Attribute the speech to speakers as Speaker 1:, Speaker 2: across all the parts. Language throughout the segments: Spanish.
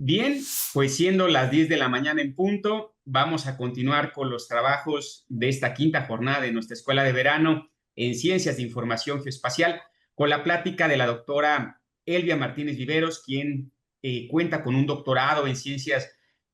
Speaker 1: Bien, pues siendo las 10 de la mañana en punto, vamos a continuar con los trabajos de esta quinta jornada de nuestra escuela de verano en Ciencias de Información Geoespacial, con la plática de la doctora Elvia Martínez Viveros, quien cuenta con un doctorado en Ciencias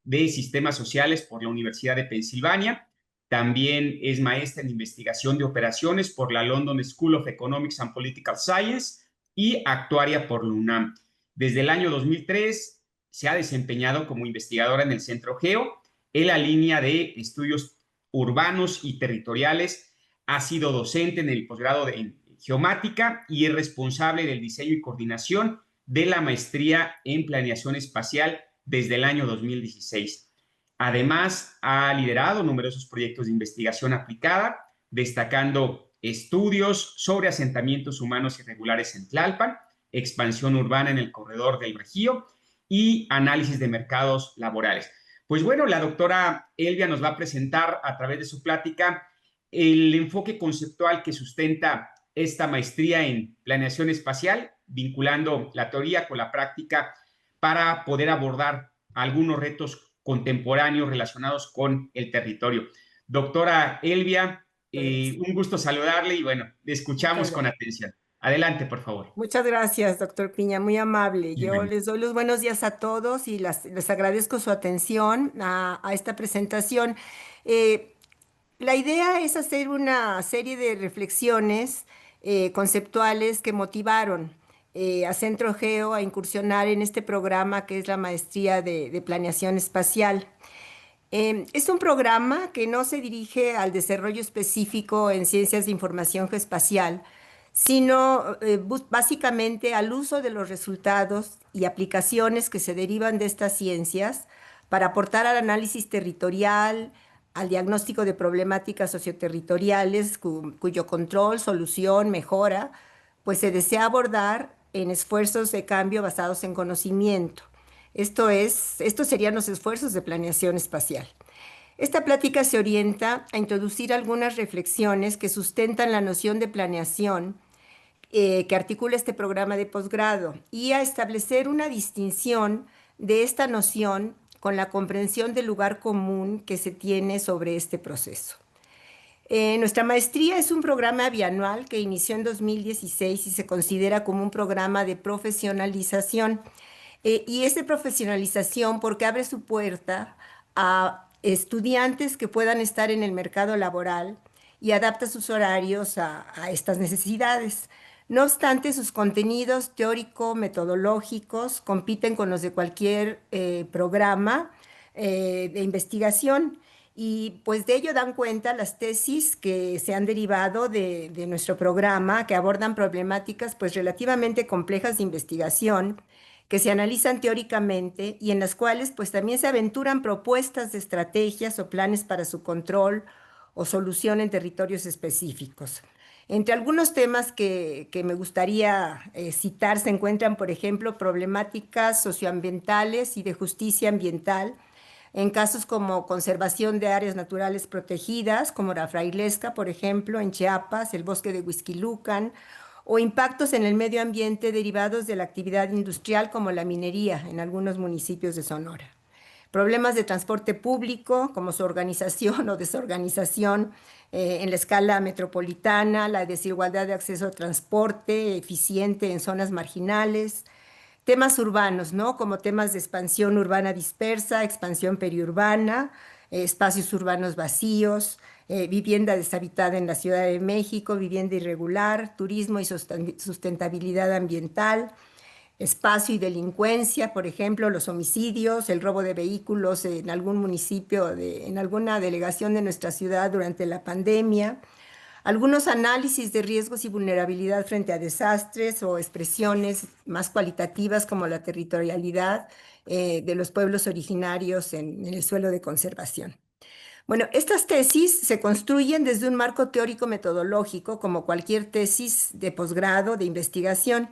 Speaker 1: de Sistemas Sociales por la Universidad de Pensilvania. También es maestra en investigación de operaciones por la London School of Economics and Political Science y actuaria por la UNAM. Desde el año 2003 se ha desempeñado como investigadora en el Centro Geo, en la línea de estudios urbanos y territoriales. Ha sido docente en el posgrado en geomática y es responsable del diseño y coordinación de la maestría en planeación espacial desde el año 2016. Además, ha liderado numerosos proyectos de investigación aplicada, destacando estudios sobre asentamientos humanos irregulares en Tlalpan, expansión urbana en el corredor del Bajío y análisis de mercados laborales. Pues bueno, la doctora Elvia nos va a presentar a través de su plática el enfoque conceptual que sustenta esta maestría en planeación espacial, vinculando la teoría con la práctica para poder abordar algunos retos contemporáneos relacionados con el territorio. Doctora Elvia, un gusto saludarle y bueno, le escuchamos con atención. Adelante, por favor.
Speaker 2: Muchas gracias, doctor Piña, muy amable. Yo
Speaker 1: Bienvenido.
Speaker 2: les doy los buenos días a todos y les agradezco su atención a esta presentación. Eh, la idea es hacer una serie de reflexiones conceptuales que motivaron a Centro Geo a incursionar en este programa que es la maestría de planeación espacial. Es un programa que no se dirige al desarrollo específico en ciencias de información geoespacial, sino básicamente al uso de los resultados y aplicaciones que se derivan de estas ciencias para aportar al análisis territorial, al diagnóstico de problemáticas socioterritoriales cuyo control, solución, mejora, pues se desea abordar en esfuerzos de cambio basados en conocimiento. Estos serían los esfuerzos de planeación espacial. Esta plática se orienta a introducir algunas reflexiones que sustentan la noción de planeación que articula este programa de posgrado y a establecer una distinción de esta noción con la comprensión del lugar común que se tiene sobre este proceso. Nuestra maestría es un programa bianual que inició en 2016 y se considera como un programa de profesionalización. Y es de profesionalización porque abre su puerta a estudiantes que puedan estar en el mercado laboral y adapta sus horarios a estas necesidades. No obstante, sus contenidos teórico-metodológicos compiten con los de cualquier programa de investigación y pues de ello dan cuenta las tesis que se han derivado de nuestro programa, que abordan problemáticas pues relativamente complejas de investigación, que se analizan teóricamente y en las cuales pues también se aventuran propuestas de estrategias o planes para su control o solución en territorios específicos. Entre algunos temas que me gustaría citar se encuentran, por ejemplo, problemáticas socioambientales y de justicia ambiental, en casos como conservación de áreas naturales protegidas, como la Frailesca, por ejemplo, en Chiapas, el bosque de Huixquilucan, o impactos en el medio ambiente derivados de la actividad industrial como la minería en algunos municipios de Sonora. Problemas de transporte público, como su organización o desorganización en la escala metropolitana, la desigualdad de acceso a transporte eficiente en zonas marginales, temas urbanos, ¿no? Como temas de expansión urbana dispersa, expansión periurbana, espacios urbanos vacíos, vivienda deshabitada en la Ciudad de México, vivienda irregular, turismo y sustentabilidad ambiental, espacio y delincuencia, por ejemplo, los homicidios, el robo de vehículos en algún municipio, en alguna delegación de nuestra ciudad durante la pandemia, algunos análisis de riesgos y vulnerabilidad frente a desastres o expresiones más cualitativas como la territorialidad de los pueblos originarios en el suelo de conservación. Bueno, estas tesis se construyen desde un marco teórico-metodológico, como cualquier tesis de posgrado, de investigación,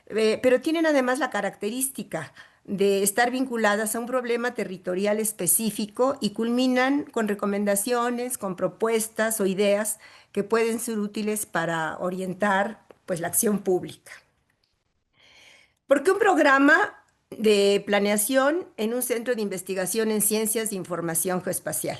Speaker 2: pero tienen además la característica de estar vinculadas a un problema territorial específico y culminan con recomendaciones, con propuestas o ideas que pueden ser útiles para orientar pues, la acción pública. ¿Por qué un programa de planeación en un centro de investigación en ciencias de información geoespacial.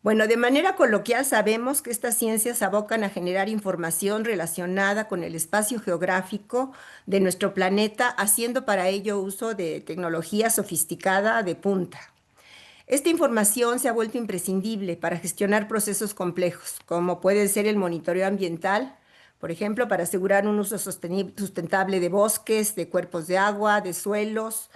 Speaker 2: Bueno, de manera coloquial sabemos que estas ciencias abocan a generar información relacionada con el espacio geográfico de nuestro planeta, haciendo para ello uso de tecnología sofisticada de punta. Esta información se ha vuelto imprescindible para gestionar procesos complejos, como puede ser el monitoreo ambiental, por ejemplo, para asegurar un uso sustentable de bosques, de cuerpos de agua, de suelos,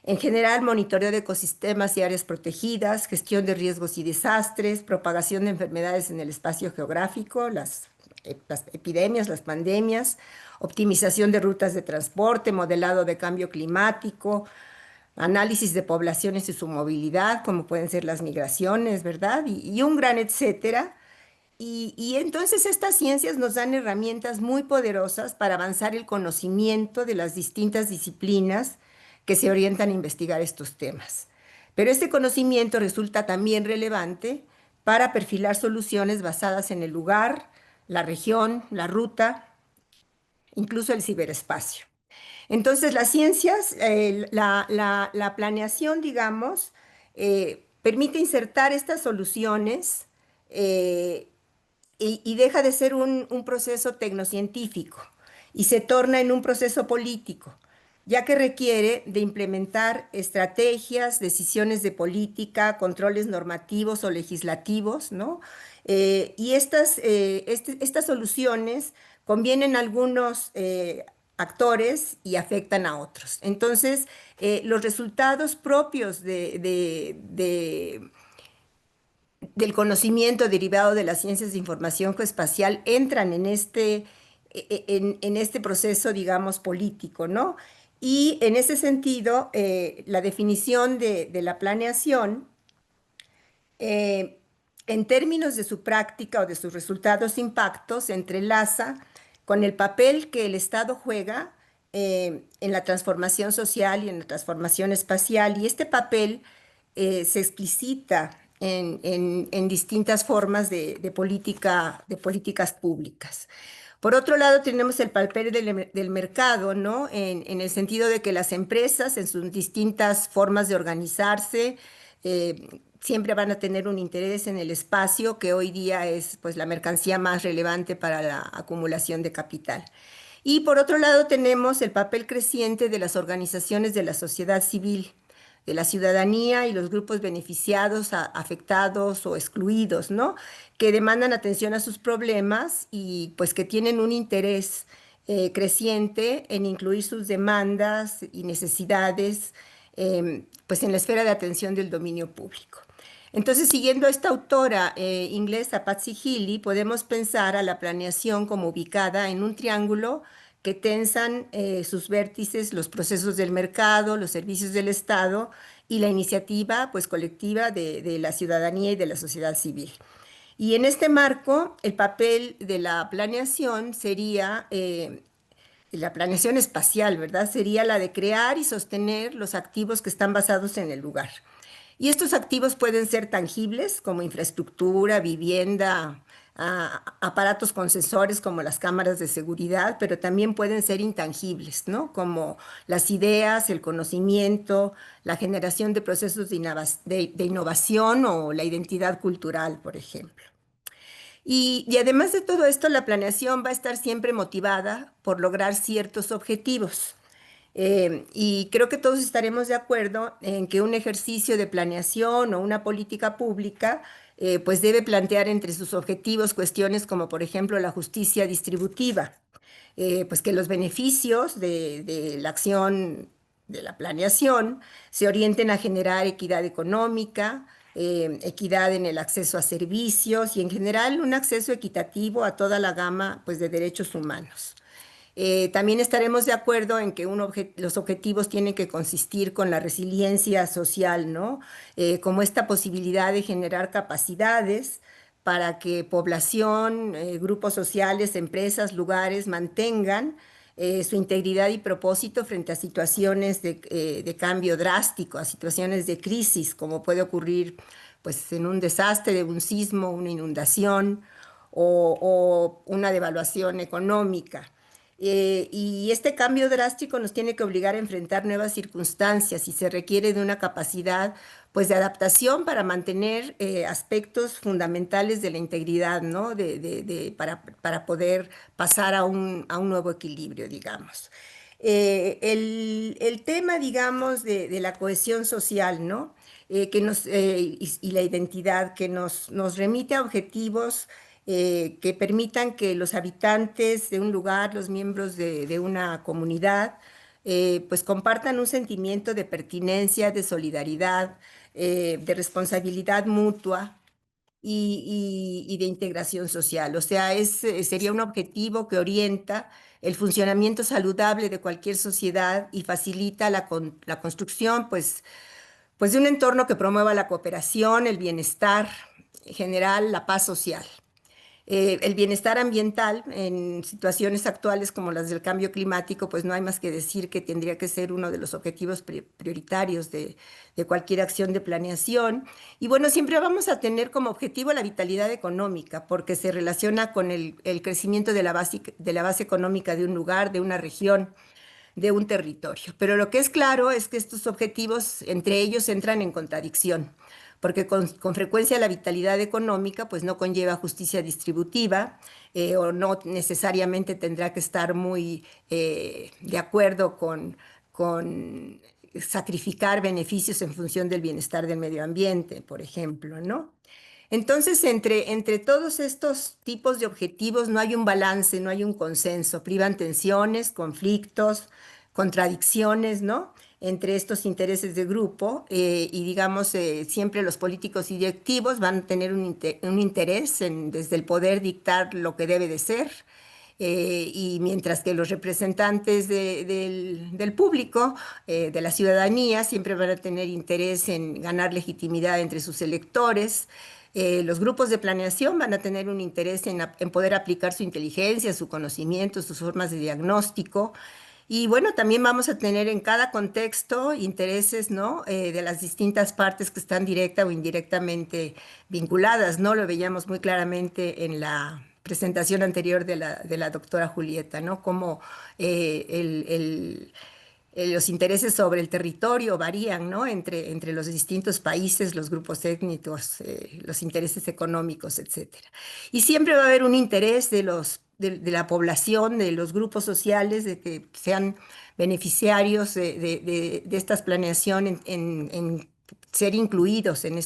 Speaker 2: en general, monitoreo de ecosistemas y áreas protegidas, gestión de riesgos y desastres, propagación de enfermedades en el espacio geográfico, las epidemias, las pandemias, optimización de rutas de transporte, modelado de cambio climático, análisis de poblaciones y su movilidad, como pueden ser las migraciones, ¿verdad? Y un gran etcétera. Y entonces estas ciencias nos dan herramientas muy poderosas para avanzar el conocimiento de las distintas disciplinas que se orientan a investigar estos temas. Pero este conocimiento resulta también relevante para perfilar soluciones basadas en el lugar, la región, la ruta, incluso el ciberespacio. Entonces, las ciencias, la planeación, digamos, permite insertar estas soluciones eh, y deja de ser un proceso tecnocientífico y se torna en un proceso político, ya que requiere de implementar estrategias, decisiones de política, controles normativos o legislativos, ¿no? Y estas soluciones convienen a algunos actores y afectan a otros. Entonces, los resultados propios del conocimiento derivado de las ciencias de información geoespacial entran en este proceso, digamos, político, ¿no? Y en ese sentido, la definición de la planeación, eh, en términos de su práctica o de sus resultados impactos, se entrelaza con el papel que el Estado juega en la transformación social y en la transformación espacial. Y este papel se explicita en distintas formas de políticas públicas. Por otro lado, tenemos el papel del mercado, ¿no? En el sentido de que las empresas, en sus distintas formas de organizarse, siempre van a tener un interés en el espacio, que hoy día es pues, la mercancía más relevante para la acumulación de capital. Y por otro lado, tenemos el papel creciente de las organizaciones de la sociedad civil, de la ciudadanía y los grupos beneficiados, afectados o excluidos, ¿no? Que demandan atención a sus problemas y pues que tienen un interés creciente en incluir sus demandas y necesidades pues en la esfera de atención del dominio público. Entonces, siguiendo a esta autora inglesa, Patsy Healy, podemos pensar a la planeación como ubicada en un triángulo que tensan sus vértices los procesos del mercado, los servicios del Estado y la iniciativa pues, colectiva de la ciudadanía y de la sociedad civil. Y en este marco, el papel de la planeación sería, la planeación espacial, ¿verdad? Sería la de crear y sostener los activos que están basados en el lugar. Y estos activos pueden ser tangibles como infraestructura, vivienda, aparatos con sensores como las cámaras de seguridad, pero también pueden ser intangibles, ¿no? Como las ideas, el conocimiento, la generación de procesos de innovación o la identidad cultural, por ejemplo. Y además de todo esto, la planeación va a estar siempre motivada por lograr ciertos objetivos. Y creo que todos estaremos de acuerdo en que un ejercicio de planeación o una política pública pues debe plantear entre sus objetivos cuestiones como por ejemplo la justicia distributiva, pues que los beneficios de la acción de la planeación se orienten a generar equidad económica, equidad en el acceso a servicios y en general un acceso equitativo a toda la gama pues, de derechos humanos. También estaremos de acuerdo en que los objetivos tienen que consistir con la resiliencia social, ¿no? Como esta posibilidad de generar capacidades para que población, grupos sociales, empresas, lugares mantengan su integridad y propósito frente a situaciones de cambio drástico, a situaciones de crisis, como puede ocurrir pues, en un desastre, un sismo, una inundación o una devaluación económica. Y este cambio drástico nos tiene que obligar a enfrentar nuevas circunstancias y se requiere de una capacidad, pues, de adaptación para mantener aspectos fundamentales de la integridad, ¿no? Para poder pasar a un nuevo equilibrio, digamos. El tema, digamos, de la cohesión social, ¿no? Y la identidad que nos remite a objetivos que permitan que los habitantes de un lugar, los miembros de una comunidad, pues compartan un sentimiento de pertinencia, de solidaridad, de responsabilidad mutua y de integración social. O sea, sería un objetivo que orienta el funcionamiento saludable de cualquier sociedad y facilita la construcción, pues de un entorno que promueva la cooperación, el bienestar general, la paz social. El bienestar ambiental en situaciones actuales como las del cambio climático, pues no hay más que decir que tendría que ser uno de los objetivos prioritarios de cualquier acción de planeación. Y bueno, siempre vamos a tener como objetivo la vitalidad económica, porque se relaciona con el crecimiento de la base económica de un lugar, de una región, de un territorio. Pero lo que es claro es que estos objetivos entre ellos entran en contradicción, porque con frecuencia la vitalidad económica pues no conlleva justicia distributiva o no necesariamente tendrá que estar muy de acuerdo con sacrificar beneficios en función del bienestar del medio ambiente, por ejemplo, ¿no? Entonces, entre todos estos tipos de objetivos no hay un balance, no hay un consenso, privan tensiones, conflictos, contradicciones, ¿no? Entre estos intereses de grupo y digamos, siempre los políticos y directivos van a tener un interés en, desde el poder dictar lo que debe de ser. Y mientras que los representantes del público, de la ciudadanía, siempre van a tener interés en ganar legitimidad entre sus electores. Los grupos de planeación van a tener un interés en poder aplicar su inteligencia, su conocimiento, sus formas de diagnóstico. Y bueno, también vamos a tener en cada contexto intereses, ¿no? De las distintas partes que están directa o indirectamente vinculadas, ¿no? Lo veíamos muy claramente en la presentación anterior de la doctora Julieta, ¿no? Cómo los intereses sobre el territorio varían, ¿no? Entre los distintos países, los grupos étnicos, los intereses económicos, etcétera. Y siempre va a haber un interés de la población, de los grupos sociales, de que sean beneficiarios de esta planeación en ser incluidos en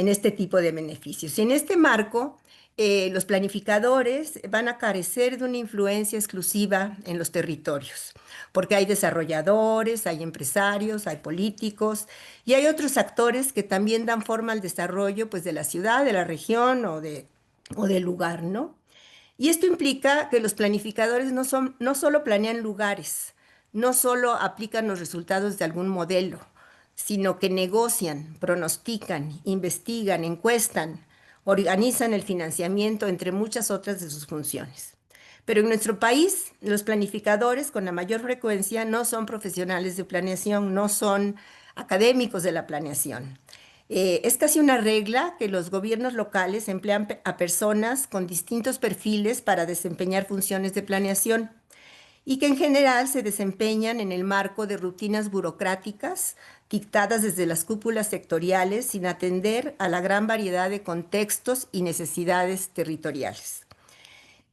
Speaker 2: este tipo de beneficios. Y en este marco, los planificadores van a carecer de una influencia exclusiva en los territorios, porque hay desarrolladores, hay empresarios, hay políticos y hay otros actores que también dan forma al desarrollo, pues, de la ciudad, de la región o del lugar, ¿no? Y esto implica que los planificadores no solo planean lugares, no solo aplican los resultados de algún modelo, sino que negocian, pronostican, investigan, encuestan, organizan el financiamiento, entre muchas otras de sus funciones. Pero en nuestro país, los planificadores con la mayor frecuencia no son profesionales de planeación, no son académicos de la planeación. Es casi una regla que los gobiernos locales emplean a personas con distintos perfiles para desempeñar funciones de planeación y que en general se desempeñan en el marco de rutinas burocráticas dictadas desde las cúpulas sectoriales sin atender a la gran variedad de contextos y necesidades territoriales.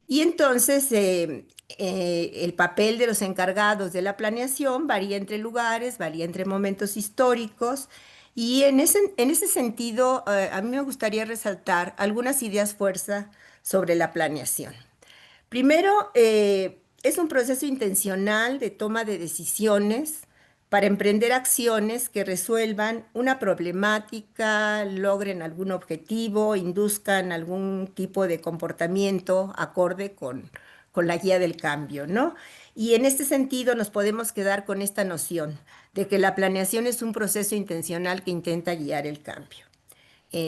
Speaker 2: Y entonces el papel de los encargados de la planeación varía entre lugares, varía entre momentos históricos y en ese sentido a mí me gustaría resaltar algunas ideas fuerza sobre la planeación. Primero, es un proceso intencional de toma de decisiones para emprender acciones que resuelvan una problemática, logren algún objetivo, induzcan algún tipo de comportamiento acorde con la guía del cambio, ¿no? Y en este sentido nos podemos quedar con esta noción de que la planeación es un proceso intencional que intenta guiar el cambio.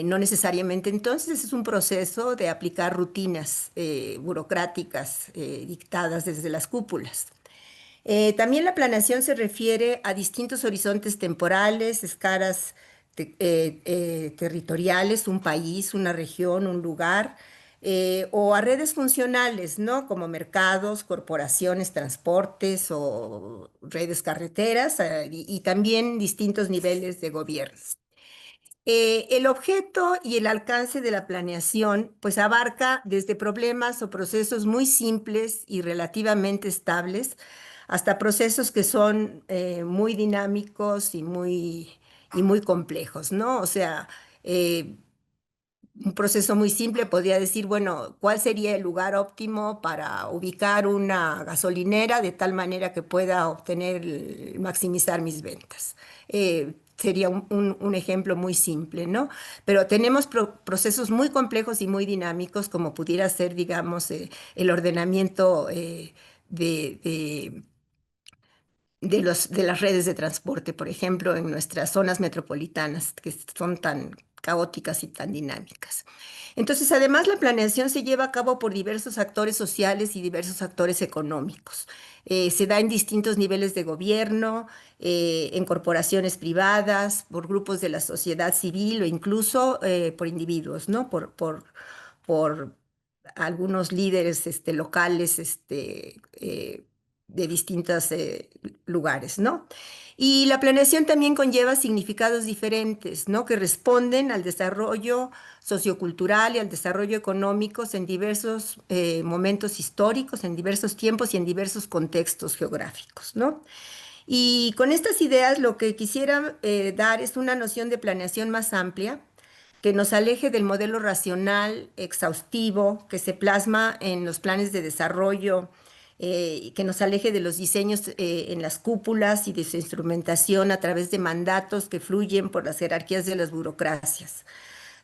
Speaker 2: No necesariamente entonces es un proceso de aplicar rutinas burocráticas dictadas desde las cúpulas. También la planeación se refiere a distintos horizontes temporales, escalas territoriales, un país, una región, un lugar, o a redes funcionales, ¿no? Como mercados, corporaciones, transportes o redes carreteras, y también distintos niveles de gobierno. El objeto y el alcance de la planeación, pues abarca desde problemas o procesos muy simples y relativamente estables, hasta procesos que son muy dinámicos y muy complejos, ¿no? O sea, eh, un proceso muy simple podría decir, bueno, ¿cuál sería el lugar óptimo para ubicar una gasolinera de tal manera que pueda obtener, maximizar mis ventas? Sería un ejemplo muy simple, ¿no? Pero tenemos procesos muy complejos y muy dinámicos, como pudiera ser, digamos, el ordenamiento de las redes de transporte, por ejemplo, en nuestras zonas metropolitanas, que son tan caóticas y tan dinámicas. Entonces, además, la planeación se lleva a cabo por diversos actores sociales y diversos actores económicos. Se da en distintos niveles de gobierno, en corporaciones privadas, por grupos de la sociedad civil o incluso por individuos, ¿no? Por algunos líderes locales de distintos lugares, ¿no? Y la planeación también conlleva significados diferentes, ¿no? Que responden al desarrollo sociocultural y al desarrollo económico en diversos momentos históricos, en diversos tiempos y en diversos contextos geográficos, ¿no? Y con estas ideas lo que quisiera dar es una noción de planeación más amplia que nos aleje del modelo racional exhaustivo que se plasma en los planes de desarrollo, y que nos aleje de los diseños en las cúpulas y de su instrumentación a través de mandatos que fluyen por las jerarquías de las burocracias.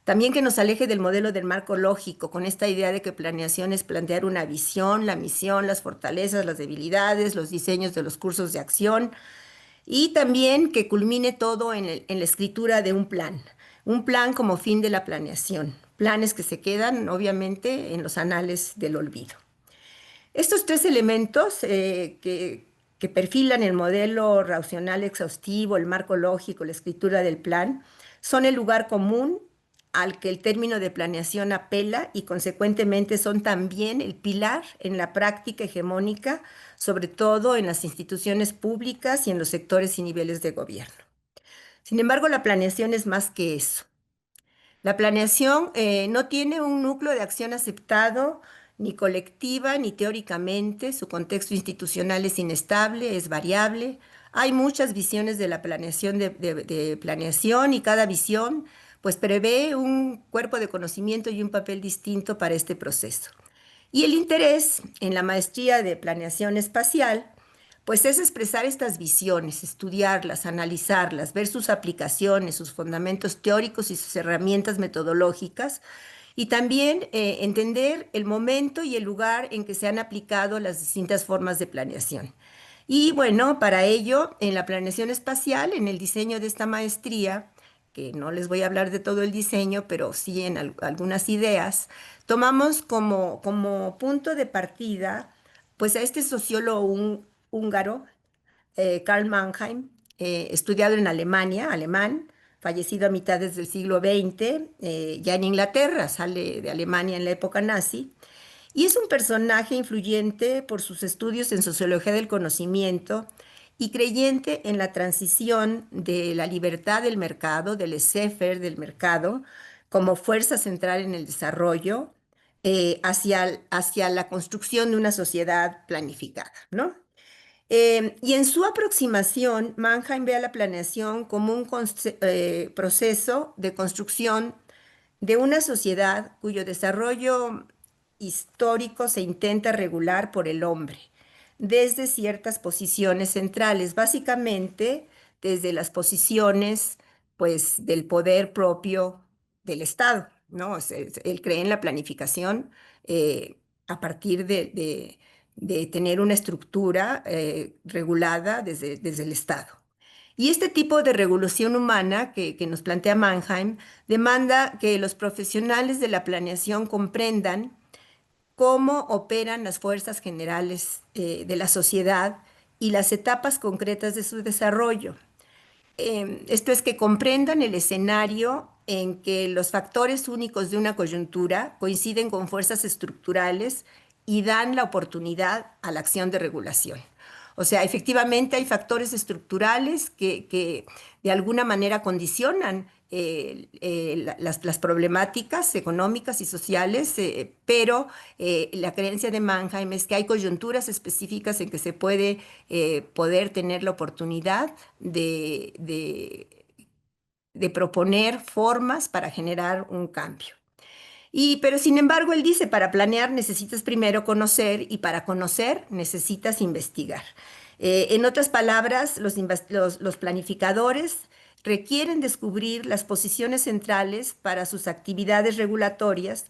Speaker 2: También que nos aleje del modelo del marco lógico, con esta idea de que planeación es plantear una visión, la misión, las fortalezas, las debilidades, los diseños de los cursos de acción, y también que culmine todo en la escritura de un plan como fin de la planeación, planes que se quedan obviamente en los anales del olvido. Estos tres elementos que perfilan el modelo racional exhaustivo, el marco lógico, la escritura del plan, son el lugar común al que el término de planeación apela y consecuentemente son también el pilar en la práctica hegemónica, sobre todo en las instituciones públicas y en los sectores y niveles de gobierno. Sin embargo, la planeación es más que eso. La planeación no tiene un núcleo de acción aceptado, ni colectiva, ni teóricamente. Su contexto institucional es inestable, es variable. Hay muchas visiones de la planeación de planeación y cada visión pues prevé un cuerpo de conocimiento y un papel distinto para este proceso. Y el interés en la maestría de planeación espacial pues es expresar estas visiones, estudiarlas, analizarlas, ver sus aplicaciones, sus fundamentos teóricos y sus herramientas metodológicas, y también entender el momento y el lugar en que se han aplicado las distintas formas de planeación. Y bueno, para ello, en la planeación espacial, en el diseño de esta maestría, que no les voy a hablar de todo el diseño, pero sí en algunas ideas, tomamos como punto de partida, pues a este sociólogo húngaro, Karl Mannheim, estudiado en Alemania, alemán, fallecido a mitades del siglo XX, ya en Inglaterra, sale de Alemania en la época nazi, y es un personaje influyente por sus estudios en sociología del conocimiento y creyente en la transición de la libertad del mercado, del laissez-faire del mercado, como fuerza central en el desarrollo, hacia la construcción de una sociedad planificada, ¿no? Y en su aproximación, Mannheim ve a la planeación como un proceso de construcción de una sociedad cuyo desarrollo histórico se intenta regular por el hombre, desde ciertas posiciones centrales, básicamente desde las posiciones, pues, del poder propio del Estado, ¿no? O sea, él cree en la planificación a partir de tener una estructura regulada desde el Estado. Y este tipo de regulación humana que nos plantea Mannheim demanda que los profesionales de la planeación comprendan cómo operan las fuerzas generales de la sociedad y las etapas concretas de su desarrollo. Esto es que comprendan el escenario en que los factores únicos de una coyuntura coinciden con fuerzas estructurales y dan la oportunidad a la acción de regulación. O sea, efectivamente hay factores estructurales que de alguna manera condicionan las problemáticas económicas y sociales, pero la creencia de Mannheim es que hay coyunturas específicas en que se puede poder tener la oportunidad de proponer formas para generar un cambio. Pero sin embargo, él dice, para planear necesitas primero conocer y para conocer necesitas investigar. En otras palabras, los planificadores requieren descubrir las posiciones centrales para sus actividades regulatorias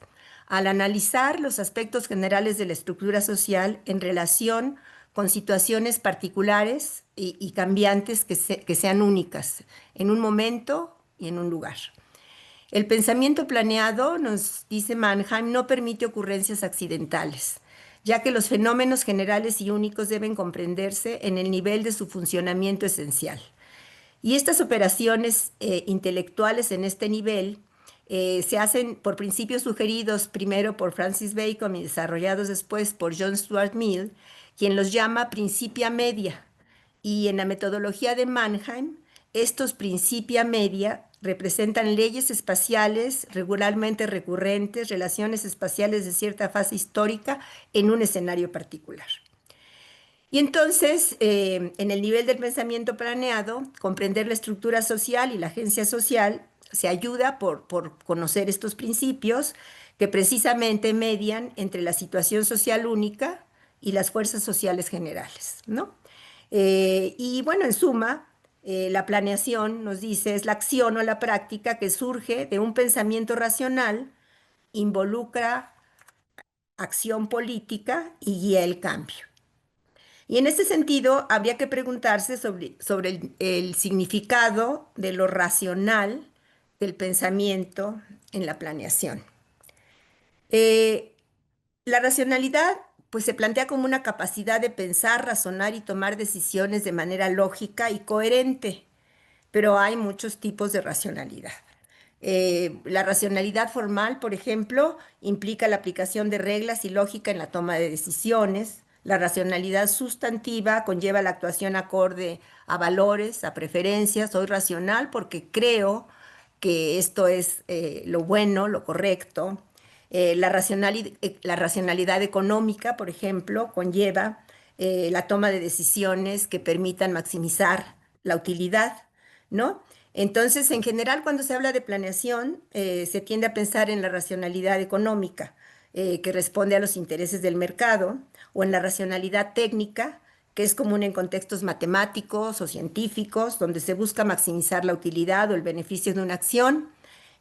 Speaker 2: al analizar los aspectos generales de la estructura social en relación con situaciones particulares y cambiantes que sean únicas en un momento y en un lugar. El pensamiento planeado, nos dice Mannheim, no permite ocurrencias accidentales, ya que los fenómenos generales y únicos deben comprenderse en el nivel de su funcionamiento esencial. Y estas operaciones intelectuales en este nivel se hacen por principios sugeridos primero por Francis Bacon y desarrollados después por John Stuart Mill, quien los llama principia media. Y en la metodología de Mannheim, estos principia media representan leyes espaciales regularmente recurrentes, relaciones espaciales de cierta fase histórica en un escenario particular. Y entonces, en el nivel del pensamiento planeado, comprender la estructura social y la agencia social se ayuda por conocer estos principios que precisamente median entre la situación social única y las fuerzas sociales generales, ¿no? Y bueno, en suma, la planeación, nos dice, es la acción o la práctica que surge de un pensamiento racional, involucra acción política y guía el cambio. Y en este sentido, habría que preguntarse sobre el significado de lo racional del pensamiento en la planeación. Eh, la racionalidad, pues, se plantea como una capacidad de pensar, razonar y tomar decisiones de manera lógica y coherente, pero hay muchos tipos de racionalidad. La racionalidad formal, por ejemplo, implica la aplicación de reglas y lógica en la toma de decisiones. La racionalidad sustantiva conlleva la actuación acorde a valores, a preferencias. Soy racional porque creo que esto es lo bueno, lo correcto. La racionalidad económica, por ejemplo, conlleva la toma de decisiones que permitan maximizar la utilidad, ¿no? Entonces, en general, cuando se habla de planeación, se tiende a pensar en la racionalidad económica, que responde a los intereses del mercado, o en la racionalidad técnica, que es común en contextos matemáticos o científicos, donde se busca maximizar la utilidad o el beneficio de una acción,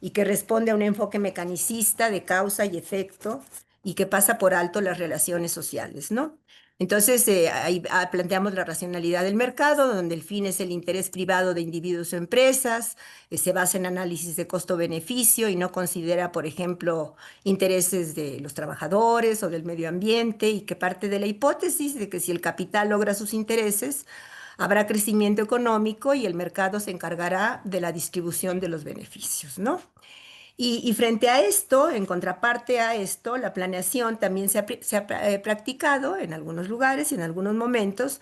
Speaker 2: y que responde a un enfoque mecanicista de causa y efecto, y que pasa por alto las relaciones sociales, ¿no? Entonces, ahí planteamos la racionalidad del mercado, donde el fin es el interés privado de individuos o empresas, se basa en análisis de costo-beneficio y no considera, por ejemplo, intereses de los trabajadores o del medio ambiente, y que parte de la hipótesis de que si el capital logra sus intereses, habrá crecimiento económico y el mercado se encargará de la distribución de los beneficios, ¿no? Y frente a esto, en contraparte a esto, la planeación también se ha practicado en algunos lugares y en algunos momentos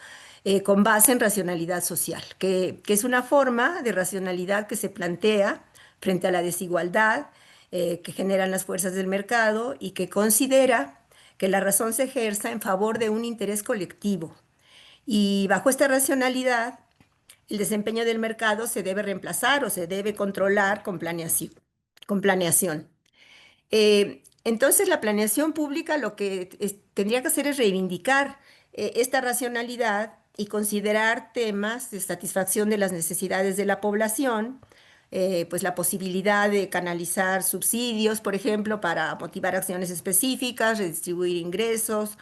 Speaker 2: con base en racionalidad social, que es una forma de racionalidad que se plantea frente a la desigualdad que generan las fuerzas del mercado y que considera que la razón se ejerza en favor de un interés colectivo. Y bajo esta racionalidad, el desempeño del mercado se debe reemplazar o se debe controlar con planeación. Entonces, la planeación pública lo que tendría que hacer es reivindicar esta racionalidad y considerar temas de satisfacción de las necesidades de la población, pues la posibilidad de canalizar subsidios, por ejemplo, para motivar acciones específicas, redistribuir ingresos,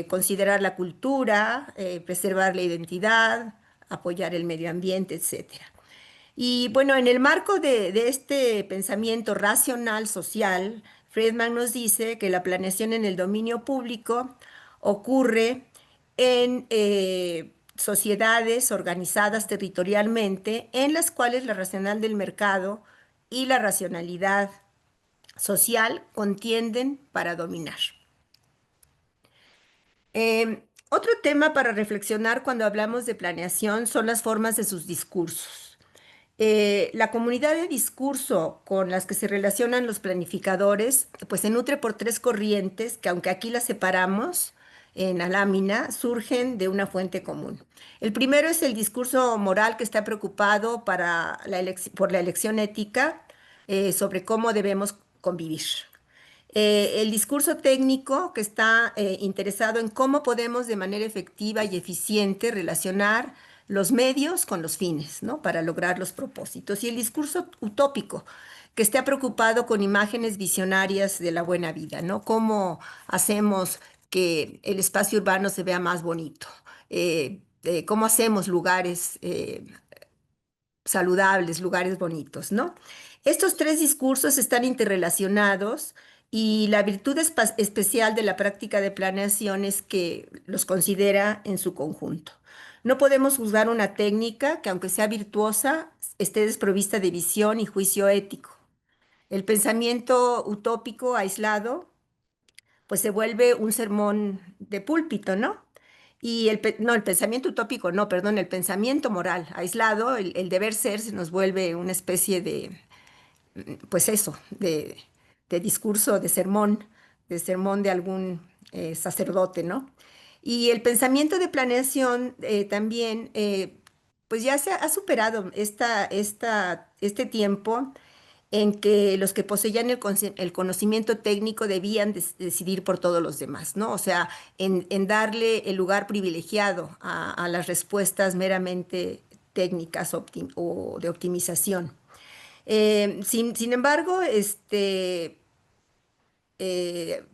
Speaker 2: considerar la cultura, preservar la identidad, apoyar el medio ambiente, etcétera. Y bueno, en el marco de este pensamiento racional social, Friedman nos dice que la planeación en el dominio público ocurre en sociedades organizadas territorialmente en las cuales la racional del mercado y la racionalidad social contienden para dominar. Otro tema para reflexionar cuando hablamos de planeación son las formas de sus discursos. La comunidad de discurso con las que se relacionan los planificadores, pues se nutre por tres corrientes que, aunque aquí las separamos en la lámina, surgen de una fuente común. El primero es el discurso moral, que está preocupado por la elección ética sobre cómo debemos convivir. El discurso técnico, que está interesado en cómo podemos de manera efectiva y eficiente relacionar los medios con los fines, ¿no? Para lograr los propósitos. Y el discurso utópico, que está preocupado con imágenes visionarias de la buena vida, ¿no? Cómo hacemos que el espacio urbano se vea más bonito. Cómo hacemos lugares saludables, lugares bonitos, ¿no? Estos tres discursos están interrelacionados y la virtud especial de la práctica de planeación es que los considera en su conjunto. No podemos juzgar una técnica que, aunque sea virtuosa, esté desprovista de visión y juicio ético. El pensamiento utópico aislado, pues se vuelve un sermón de púlpito, ¿no? Y el pensamiento utópico, no, perdón, el pensamiento moral aislado, el deber ser, se nos vuelve una especie de, pues eso, de discurso, de sermón de algún sacerdote, ¿no? Y el pensamiento de planeación también, pues ya se ha superado este tiempo en que los que poseían el conocimiento técnico debían decidir por todos los demás, ¿no? O sea, en darle el lugar privilegiado a las respuestas meramente técnicas o de optimización. Sin embargo, eh,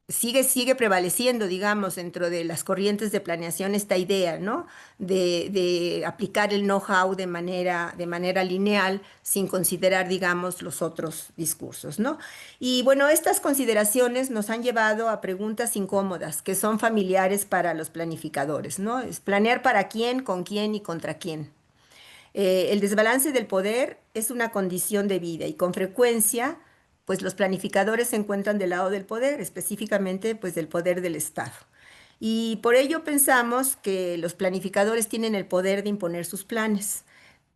Speaker 2: sigue prevaleciendo, digamos, dentro de las corrientes de planeación esta idea, ¿no? De aplicar el know-how de manera lineal sin considerar, digamos, los otros discursos, ¿no? Y bueno, estas consideraciones nos han llevado a preguntas incómodas que son familiares para los planificadores, ¿no? Es planear para quién, con quién y contra quién. El desbalance del poder es una condición de vida y con frecuencia, pues los planificadores se encuentran del lado del poder, específicamente pues del poder del Estado. Y por ello pensamos que los planificadores tienen el poder de imponer sus planes,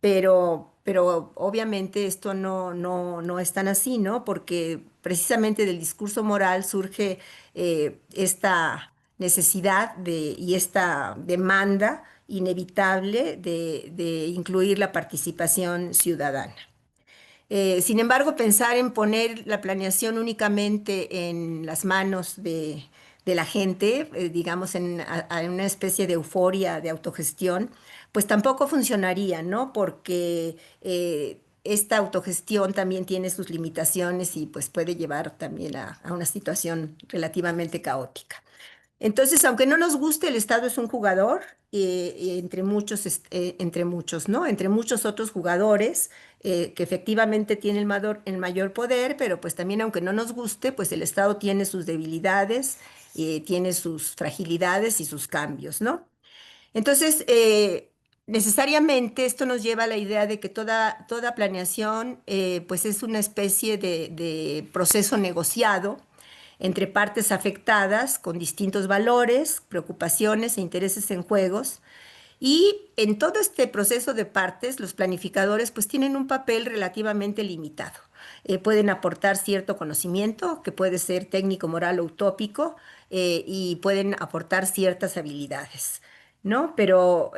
Speaker 2: pero obviamente esto no es tan así, ¿no? Porque precisamente del discurso moral surge esta necesidad y esta demanda inevitable de incluir la participación ciudadana. Sin embargo, pensar en poner la planeación únicamente en las manos de la gente, digamos, en una especie de euforia de autogestión, pues tampoco funcionaría, ¿no? Porque esta autogestión también tiene sus limitaciones y pues puede llevar también a una situación relativamente caótica. Entonces, aunque no nos guste, el Estado es un jugador entre muchos, ¿no? Entre muchos otros jugadores que efectivamente tienen el mayor poder, pero pues también, aunque no nos guste, pues el Estado tiene sus debilidades, tiene sus fragilidades y sus cambios, ¿no? Entonces, necesariamente esto nos lleva a la idea de que toda planeación, pues es una especie de proceso negociado entre partes afectadas con distintos valores, preocupaciones e intereses en juegos. Y en todo este proceso de partes, los planificadores pues tienen un papel relativamente limitado. Pueden aportar cierto conocimiento, que puede ser técnico, moral o utópico, y pueden aportar ciertas habilidades, ¿no? Pero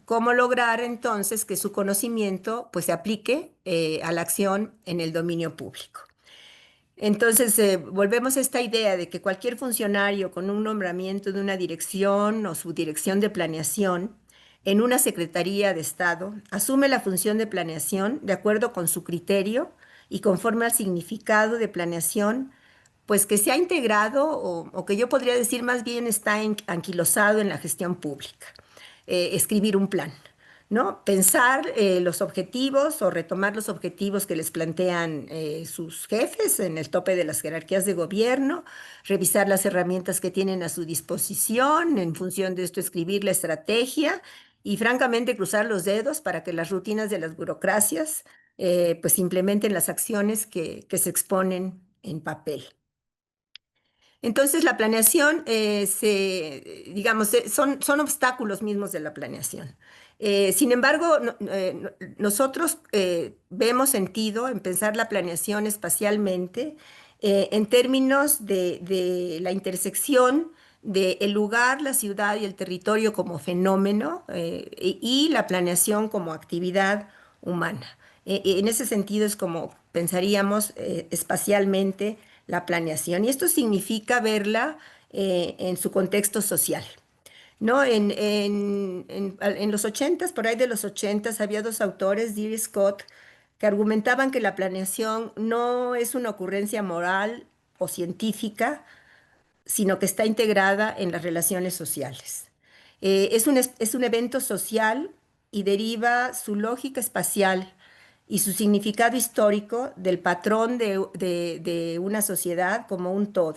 Speaker 2: ¿cómo lograr entonces que su conocimiento pues se aplique a la acción en el dominio público? Entonces, volvemos a esta idea de que cualquier funcionario con un nombramiento de una dirección o subdirección de planeación en una Secretaría de Estado asume la función de planeación de acuerdo con su criterio y conforme al significado de planeación, pues que se ha integrado o que yo podría decir más bien está anquilosado en la gestión pública. Escribir un plan. ¿No? Pensar los objetivos o retomar los objetivos que les plantean sus jefes en el tope de las jerarquías de gobierno, revisar las herramientas que tienen a su disposición, en función de esto escribir la estrategia y francamente cruzar los dedos para que las rutinas de las burocracias pues se implementen las acciones que se exponen en papel. Entonces, la planeación, digamos, son obstáculos mismos de la planeación. Sin embargo, nosotros vemos sentido en pensar la planeación espacialmente en términos de la intersección del lugar, la ciudad y el territorio como fenómeno y la planeación como actividad humana. En ese sentido es como pensaríamos espacialmente la planeación. Y esto significa verla en su contexto social. ¿No? En los ochentas, por ahí de los ochentas, había dos autores, Deere y Scott, que argumentaban que la planeación no es una ocurrencia moral o científica, sino que está integrada en las relaciones sociales. Es un evento social y deriva su lógica espacial y su significado histórico del patrón de una sociedad como un todo.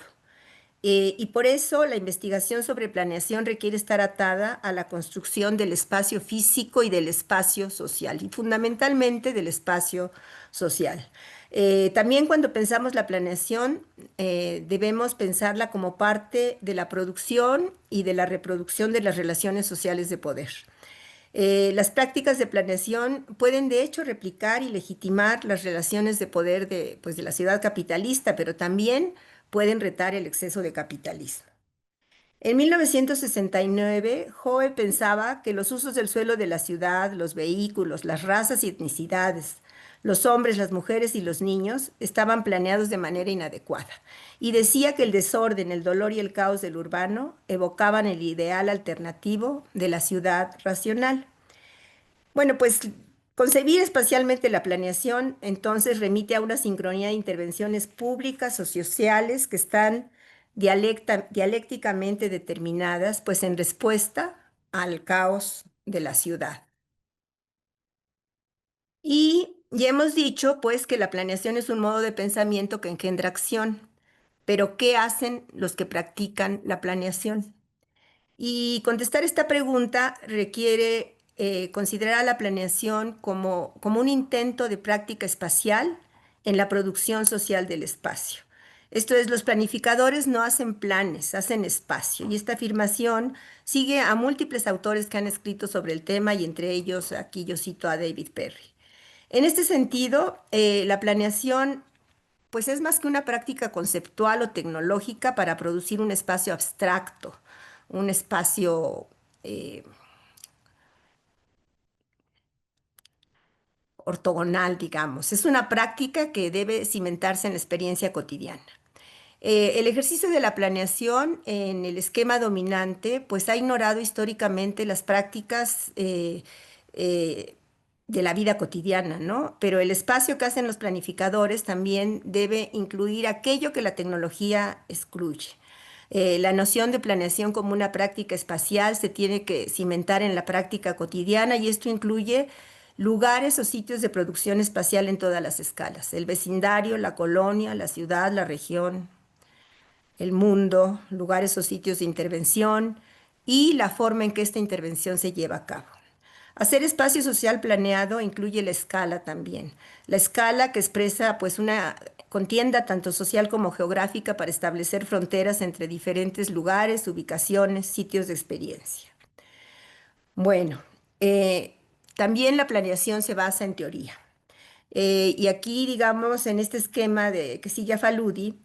Speaker 2: Y por eso la investigación sobre planeación requiere estar atada a la construcción del espacio físico y del espacio social, y fundamentalmente del espacio social. También cuando pensamos la planeación, debemos pensarla como parte de la producción y de la reproducción de las relaciones sociales de poder. Las prácticas de planeación pueden de hecho replicar y legitimar las relaciones de poder pues, de la ciudad capitalista, pero también pueden retar el exceso de capitalismo. En 1969, Howe pensaba que los usos del suelo de la ciudad, los vehículos, las razas y etnicidades, los hombres, las mujeres y los niños estaban planeados de manera inadecuada. Y decía que el desorden, el dolor y el caos del urbano evocaban el ideal alternativo de la ciudad racional. Bueno, pues concebir espacialmente la planeación entonces remite a una sincronía de intervenciones públicas o sociales que están dialécticamente determinadas, pues en respuesta al caos de la ciudad. Y ya hemos dicho, pues, que la planeación es un modo de pensamiento que engendra acción. Pero, ¿qué hacen los que practican la planeación? Y contestar esta pregunta requiere considerar la planeación como un intento de práctica espacial en la producción social del espacio. Esto es, los planificadores no hacen planes, hacen espacio. Y esta afirmación sigue a múltiples autores que han escrito sobre el tema y entre ellos aquí yo cito a David Perry. En este sentido, la planeación pues es más que una práctica conceptual o tecnológica para producir un espacio abstracto, un espacio eh, ortogonal, digamos. Es una práctica que debe cimentarse en la experiencia cotidiana. El ejercicio de la planeación en el esquema dominante, pues ha ignorado históricamente las prácticas de la vida cotidiana, ¿no? Pero el espacio que hacen los planificadores también debe incluir aquello que la tecnología excluye. La noción de planeación como una práctica espacial se tiene que cimentar en la práctica cotidiana y esto incluye lugares o sitios de producción espacial en todas las escalas, el vecindario, la colonia, la ciudad, la región, el mundo, lugares o sitios de intervención y la forma en que esta intervención se lleva a cabo. Hacer espacio social planeado incluye la escala también. La escala que expresa pues una contienda tanto social como geográfica para establecer fronteras entre diferentes lugares, ubicaciones, sitios de experiencia. Bueno, también la planeación se basa en teoría. Y aquí, digamos, en este esquema que sigue a Faludi,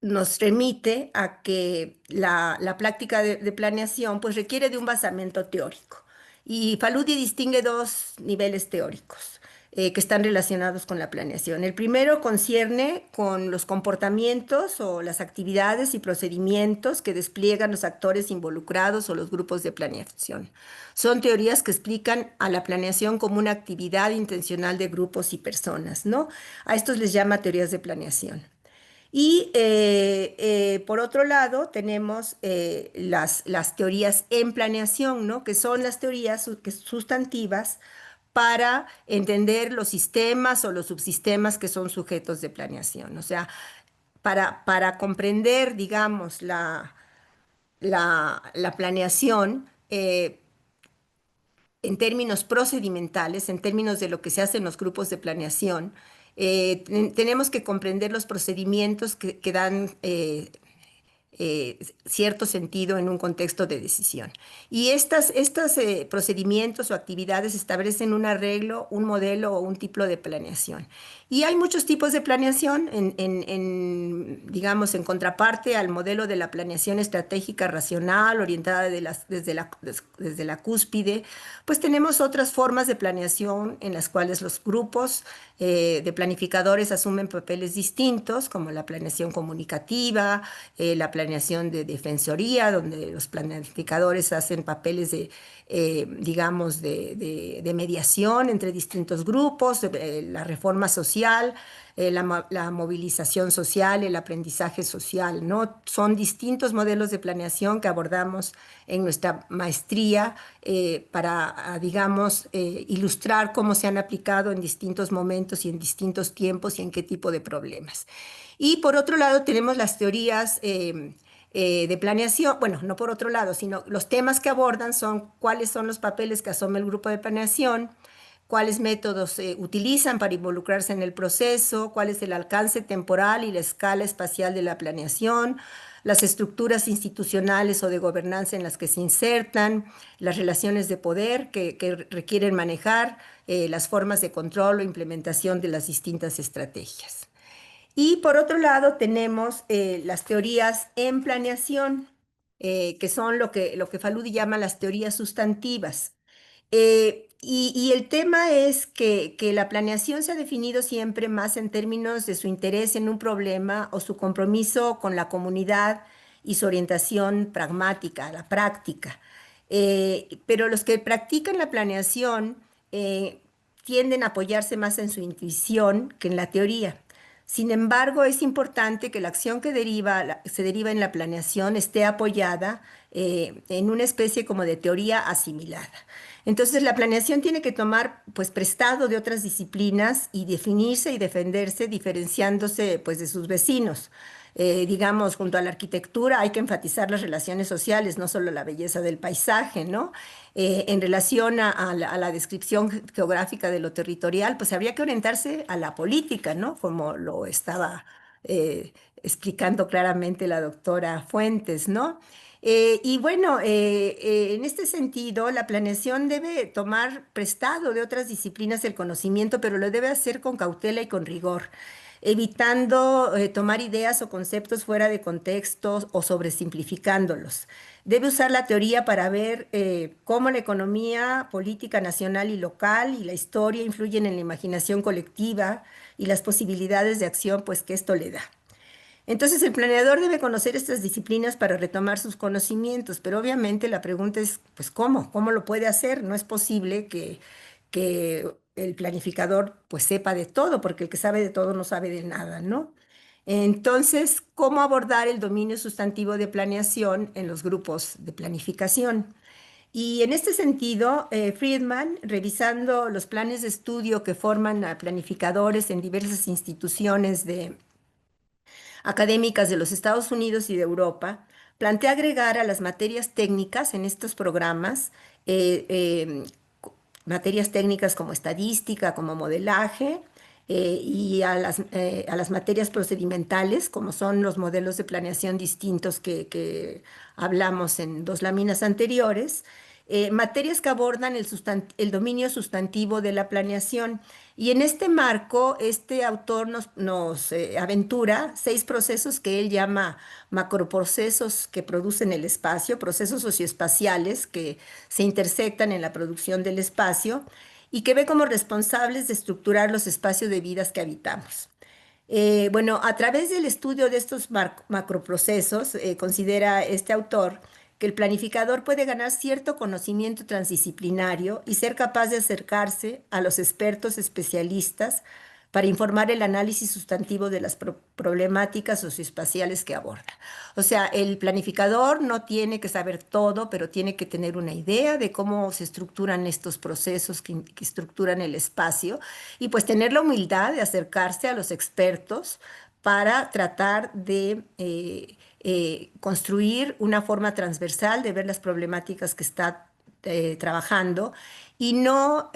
Speaker 2: nos remite a que la práctica de planeación pues requiere de un basamento teórico. Y Faludi distingue dos niveles teóricos que están relacionados con la planeación. El primero concierne con los comportamientos o las actividades y procedimientos que despliegan los actores involucrados o los grupos de planeación. Son teorías que explican a la planeación como una actividad intencional de grupos y personas, ¿no? A estos les llama teorías de planeación. Y por otro lado, tenemos las teorías en planeación, ¿no? Que son las teorías sustantivas para entender los sistemas o los subsistemas que son sujetos de planeación. O sea, para comprender, digamos, la planeación, en términos procedimentales, en términos de lo que se hace en los grupos de planeación, tenemos que comprender los procedimientos que dan cierto sentido en un contexto de decisión. Y estos procedimientos o actividades establecen un arreglo, un modelo o un tipo de planeación. Y hay muchos tipos de planeación digamos, en contraparte al modelo de la planeación estratégica racional, orientada desde la cúspide, pues tenemos otras formas de planeación en las cuales los grupos de planificadores asumen papeles distintos, como la planeación comunicativa, la planeación de defensoría, donde los planificadores hacen papeles digamos, de mediación entre distintos grupos, la reforma social, la movilización social, el aprendizaje social, ¿no? Son distintos modelos de planeación que abordamos en nuestra maestría digamos, ilustrar cómo se han aplicado en distintos momentos y en distintos tiempos y en qué tipo de problemas. Y por otro lado tenemos las teorías de planeación, bueno, no por otro lado, sino los temas que abordan son cuáles son los papeles que asume el grupo de planeación, cuáles métodos se utilizan para involucrarse en el proceso, cuál es el alcance temporal y la escala espacial de la planeación, las estructuras institucionales o de gobernanza en las que se insertan, las relaciones de poder que requieren manejar, las formas de control o implementación de las distintas estrategias. Y por otro lado tenemos las teorías en planeación, que son lo que Faludi llama las teorías sustantivas. Y el tema es que la planeación se ha definido siempre más en términos de su interés en un problema o su compromiso con la comunidad y su orientación pragmática, la práctica. Pero los que practican la planeación tienden a apoyarse más en su intuición que en la teoría. Sin embargo, es importante que la acción que se deriva en la planeación esté apoyada en una especie como de teoría asimilada. Entonces, la planeación tiene que tomar pues prestado de otras disciplinas y definirse y defenderse diferenciándose pues de sus vecinos. Digamos, junto a la arquitectura hay que enfatizar las relaciones sociales, no solo la belleza del paisaje, ¿no? En relación a la descripción geográfica de lo territorial, pues habría que orientarse a la política, ¿no? Como lo estaba explicando claramente la doctora Fuentes, ¿no? Y bueno, en este sentido, la planeación debe tomar prestado de otras disciplinas el conocimiento, pero lo debe hacer con cautela y con rigor, evitando tomar ideas o conceptos fuera de contexto o sobresimplificándolos. Debe usar la teoría para ver cómo la economía, política nacional y local y la historia influyen en la imaginación colectiva y las posibilidades de acción pues, que esto le da. Entonces, el planeador debe conocer estas disciplinas para retomar sus conocimientos, pero obviamente la pregunta es, pues, ¿cómo? ¿Cómo lo puede hacer? No es posible que el planificador, pues, sepa de todo, porque el que sabe de todo no sabe de nada, ¿no? Entonces, ¿cómo abordar el dominio sustantivo de planeación en los grupos de planificación? Y en este sentido, Friedman, revisando los planes de estudio que forman a planificadores en diversas instituciones académicas de los Estados Unidos y de Europa, plantea agregar a las materias técnicas en estos programas, eh, eh, materias técnicas como estadística, como modelaje, y a las materias procedimentales, como son los modelos de planeación distintos que hablamos en dos láminas anteriores, materias que abordan el dominio sustantivo de la planeación. Y en este marco, este autor nos aventura 6 procesos que él llama macroprocesos que producen el espacio, procesos socioespaciales que se intersectan en la producción del espacio y que ve como responsables de estructurar los espacios de vidas que habitamos. Bueno, a través del estudio de estos macroprocesos, considera este autor que el planificador puede ganar cierto conocimiento transdisciplinario y ser capaz de acercarse a los expertos especialistas para informar el análisis sustantivo de las problemáticas socioespaciales que aborda. O sea, el planificador no tiene que saber todo, pero tiene que tener una idea de cómo se estructuran estos procesos que estructuran el espacio y pues tener la humildad de acercarse a los expertos para tratar de construir una forma transversal de ver las problemáticas que está trabajando y no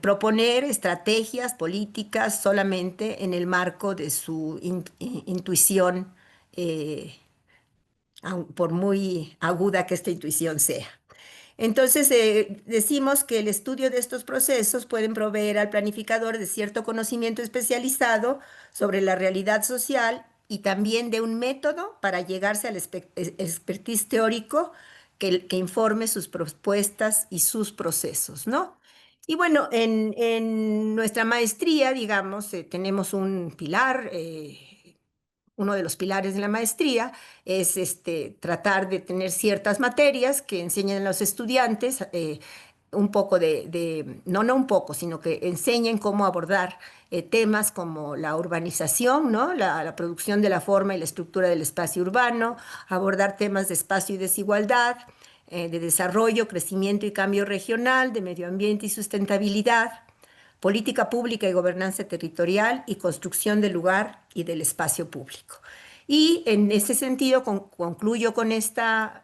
Speaker 2: proponer estrategias políticas solamente en el marco de su intuición, eh, por muy aguda que esta intuición sea. Entonces, decimos que el estudio de estos procesos pueden proveer al planificador de cierto conocimiento especializado sobre la realidad social y también de un método para llegarse al expertise teórico que informe sus propuestas y sus procesos, ¿no? Y bueno, en nuestra maestría, digamos, tenemos un pilar. Uno de los pilares de la maestría es tratar de tener ciertas materias que enseñen a los estudiantes un poco no un poco, sino que enseñen cómo abordar temas como la urbanización, ¿no? La producción de la forma y la estructura del espacio urbano, abordar temas de espacio y desigualdad, de desarrollo, crecimiento y cambio regional, de medio ambiente y sustentabilidad, política pública y gobernanza territorial y construcción del lugar y del espacio público. Y en ese sentido concluyo con esta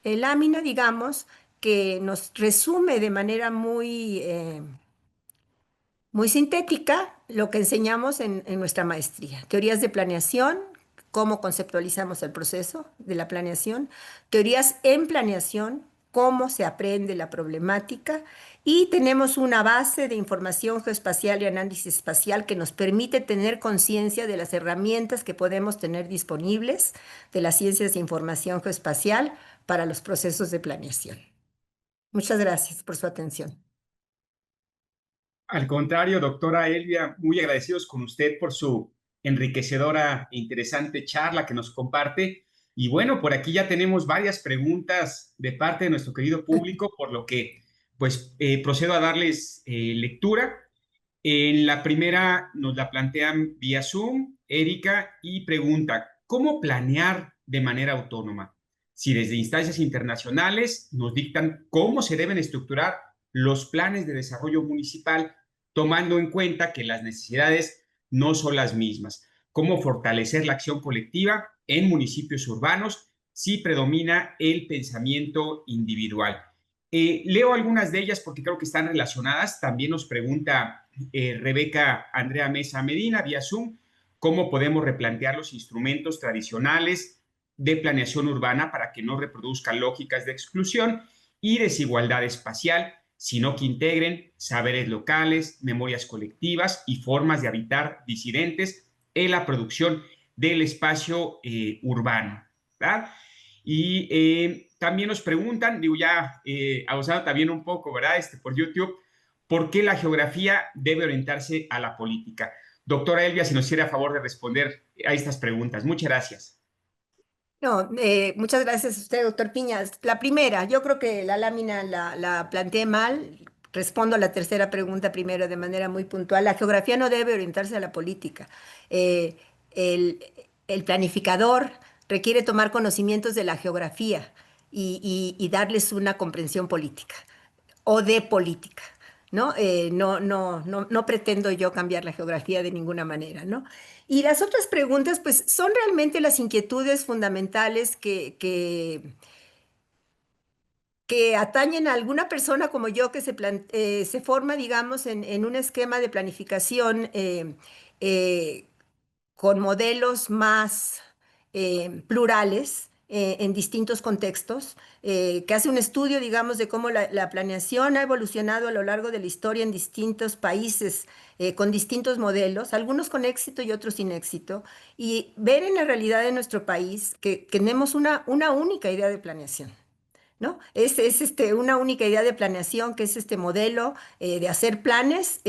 Speaker 2: lámina, digamos, que nos resume de manera muy sintética lo que enseñamos en nuestra maestría. Teorías de planeación, cómo conceptualizamos el proceso de la planeación, teorías en planeación, cómo se aprende la problemática, y tenemos una base de información geoespacial y análisis espacial que nos permite tener conciencia de las herramientas que podemos tener disponibles de las ciencias de información geoespacial para los procesos de planeación. Muchas gracias por su atención.
Speaker 1: Al contrario, doctora Elvia, muy agradecidos con usted por su enriquecedora e interesante charla que nos comparte. Y bueno, por aquí ya tenemos varias preguntas de parte de nuestro querido público, por lo que pues procedo a darles lectura. En la primera nos la plantean vía Zoom, Erika, y pregunta, ¿cómo planear de manera autónoma? Si desde instancias internacionales nos dictan cómo se deben estructurar los planes de desarrollo municipal, tomando en cuenta que las necesidades no son las mismas. ¿Cómo fortalecer la acción colectiva en municipios urbanos si predomina el pensamiento individual? Leo algunas de ellas porque creo que están relacionadas. También nos pregunta Rebeca Andrea Mesa Medina vía Zoom, ¿cómo podemos replantear los instrumentos tradicionales de planeación urbana para que no reproduzcan lógicas de exclusión y desigualdad espacial, sino que integren saberes locales, memorias colectivas y formas de habitar disidentes en la producción del espacio urbano? ¿Verdad? Y también nos preguntan, digo ya, abusado también un poco, ¿verdad? Por YouTube, ¿por qué la geografía debe orientarse a la política? Doctora Elvia, si nos hiciera a favor de responder a estas preguntas. Muchas gracias.
Speaker 2: No, muchas gracias a usted, doctor Piñas. La primera, yo creo que la lámina la planteé mal. Respondo a la tercera pregunta primero de manera muy puntual. La geografía no debe orientarse a la política. Eh, el, el planificador requiere tomar conocimientos de la geografía y darles una comprensión política o de política, ¿no? No pretendo yo cambiar la geografía de ninguna manera, ¿no? Y las otras preguntas, pues, son realmente las inquietudes fundamentales que atañen a alguna persona como yo que se forma, digamos, en un esquema de planificación eh, con modelos más plurales en distintos contextos, que hace un estudio, digamos, de cómo la planeación ha evolucionado a lo largo de la historia en distintos países, con distintos modelos, algunos con éxito y otros sin éxito, y ver en la realidad de nuestro país que tenemos una única idea de planeación. ¿No? Una única idea de planeación que es este modelo de hacer planes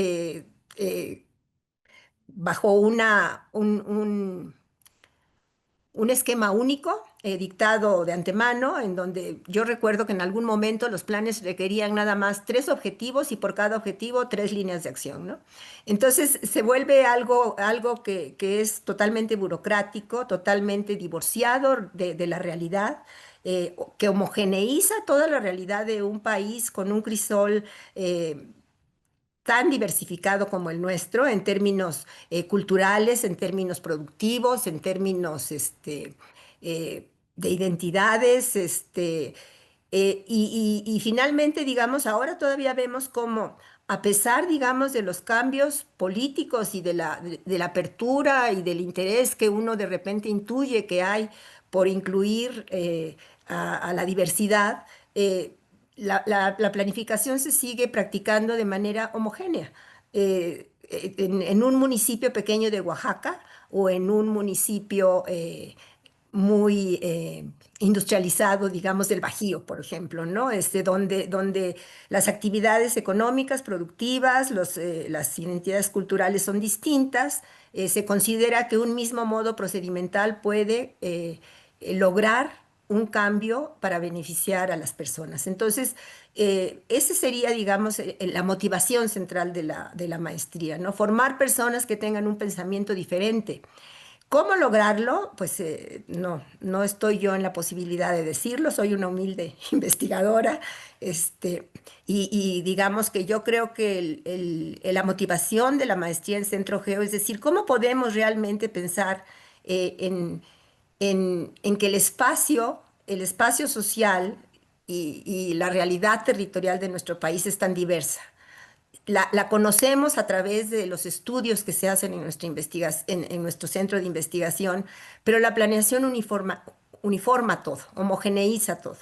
Speaker 2: bajo un esquema único, dictado de antemano, en donde yo recuerdo que en algún momento los planes requerían nada más 3 objetivos y por cada objetivo 3 líneas de acción, ¿no? Entonces se vuelve algo que es totalmente burocrático, totalmente divorciado de la realidad, que homogeneiza toda la realidad de un país con un crisol tan diversificado como el nuestro en términos culturales, en términos productivos, en términos de identidades, Y finalmente, digamos, ahora todavía vemos cómo, a pesar, digamos, de los cambios políticos y de la apertura y del interés que uno de repente intuye que hay por incluir a la diversidad, la planificación se sigue practicando de manera homogénea. En un municipio pequeño de Oaxaca o en un municipio muy industrializado, digamos, del Bajío, por ejemplo, ¿no? Donde las actividades económicas, productivas, las identidades culturales son distintas, se considera que un mismo modo procedimental puede lograr un cambio para beneficiar a las personas. Entonces, ese sería, digamos, la motivación central de la maestría, ¿no? Formar personas que tengan un pensamiento diferente. ¿Cómo lograrlo? Pues no estoy yo en la posibilidad de decirlo, soy una humilde investigadora, este, y digamos que yo creo que la motivación de la maestría en Centro Geo, es decir, cómo podemos realmente pensar en que el espacio social y la realidad territorial de nuestro país es tan diversa. La conocemos a través de los estudios que se hacen en en nuestro centro de investigación, pero la planeación uniforma todo, homogeneiza todo,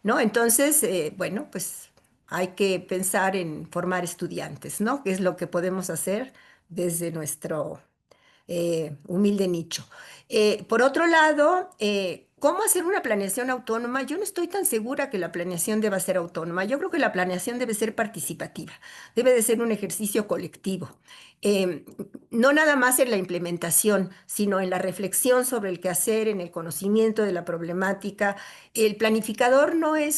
Speaker 2: ¿no? Entonces, bueno, pues hay que pensar en formar estudiantes, ¿no? Que es lo que podemos hacer desde nuestro humilde nicho. Por otro lado, ¿cómo hacer una planeación autónoma? Yo no estoy tan segura que la planeación deba ser autónoma. Yo creo que la planeación debe ser participativa, debe de ser un ejercicio colectivo. Eh, no nada más en la implementación, sino en la reflexión sobre el quehacer, en el conocimiento de la problemática. El planificador no debe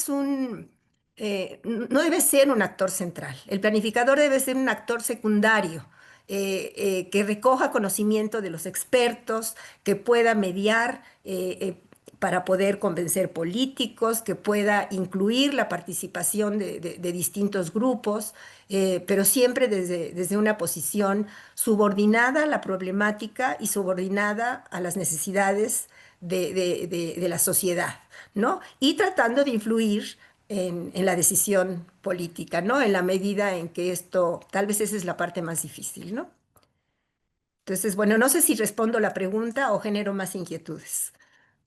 Speaker 2: ser un actor central. El planificador debe ser un actor secundario que recoja conocimiento de los expertos, que pueda mediar para poder convencer políticos, que pueda incluir la participación de distintos grupos, pero siempre desde una posición subordinada a la problemática y subordinada a las necesidades de la sociedad, ¿no? Y tratando de influir en la decisión política, ¿no? En la medida en que esto, tal vez esa es la parte más difícil, ¿no? Entonces, bueno, no sé si respondo la pregunta o genero más inquietudes.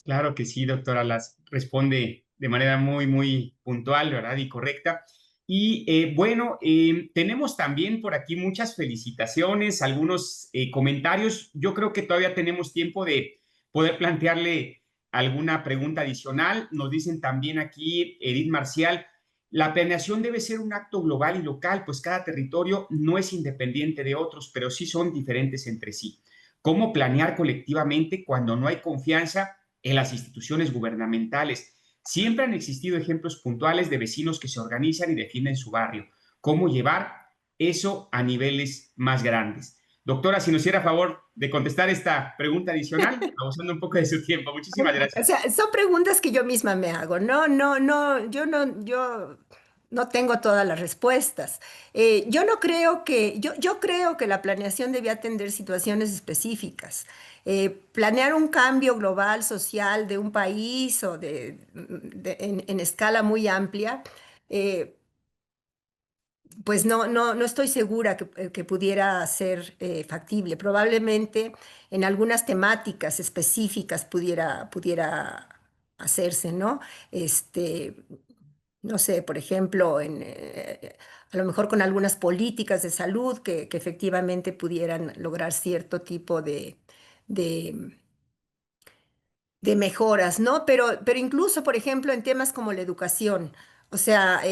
Speaker 1: Claro que sí, doctora, las responde de manera muy, muy puntual, ¿verdad? Y correcta. Y bueno, tenemos también por aquí muchas felicitaciones, algunos comentarios. Yo creo que todavía tenemos tiempo de poder plantearle alguna pregunta adicional. Nos dicen también aquí, Edith Marcial, la planeación debe ser un acto global y local, pues cada territorio no es independiente de otros, pero sí son diferentes entre sí. ¿Cómo planear colectivamente cuando no hay confianza en las instituciones gubernamentales? Siempre han existido ejemplos puntuales de vecinos que se organizan y defienden su barrio. ¿Cómo llevar eso a niveles más grandes? Doctora, si nos hiciera favor de contestar esta pregunta adicional, abusando un poco de su tiempo. Muchísimas
Speaker 2: O
Speaker 1: gracias.
Speaker 2: sea, son preguntas que yo misma me hago. Yo no tengo todas las respuestas. Yo no creo yo creo que la planeación debe atender situaciones específicas. Planear un cambio global, social de un país o en escala muy amplia, eh, pues no estoy segura que pudiera ser factible. Probablemente en algunas temáticas específicas pudiera hacerse, ¿no? Este, no sé, por ejemplo, a lo mejor con algunas políticas de salud que efectivamente pudieran lograr cierto tipo de de mejoras, ¿no? Pero incluso, por ejemplo, en temas como la educación, o sea,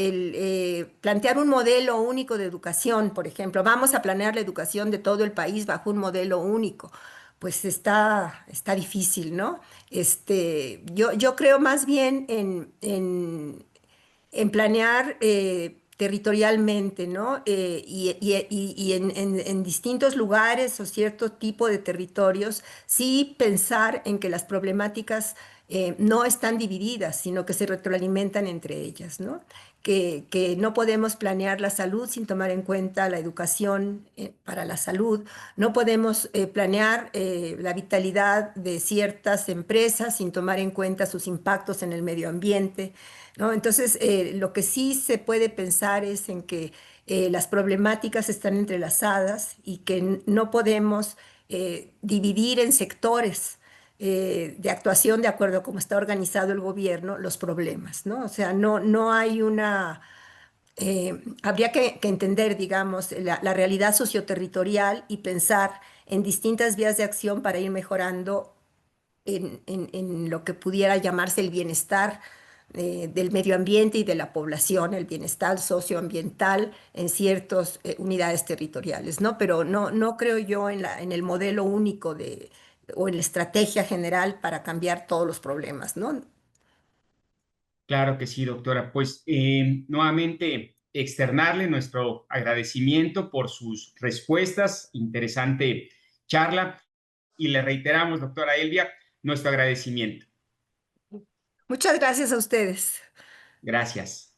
Speaker 2: plantear un modelo único de educación, por ejemplo, vamos a planear la educación de todo el país bajo un modelo único, pues está difícil, ¿no? Yo creo más bien en planear territorialmente, ¿no? Y en distintos lugares o cierto tipo de territorios, sí pensar en que las problemáticas no están divididas, sino que se retroalimentan entre ellas, ¿no? Que no podemos planear la salud sin tomar en cuenta la educación para la salud, no podemos planear la vitalidad de ciertas empresas sin tomar en cuenta sus impactos en el medio ambiente, ¿no? Entonces, lo que sí se puede pensar es en que las problemáticas están entrelazadas y que no podemos dividir en sectores de actuación de acuerdo a cómo está organizado el gobierno los problemas, ¿no? O sea, no hay una... habría que entender, digamos, la realidad socioterritorial y pensar en distintas vías de acción para ir mejorando en lo que pudiera llamarse el bienestar del medio ambiente y de la población, el bienestar socioambiental en ciertas unidades territoriales, ¿no? Pero no creo yo en el modelo único o en la estrategia general para cambiar todos los problemas, ¿no?
Speaker 1: Claro que sí, doctora. Pues nuevamente externarle nuestro agradecimiento por sus respuestas, interesante charla, y le reiteramos, doctora Elvia, nuestro agradecimiento.
Speaker 2: Muchas gracias a ustedes.
Speaker 1: Gracias.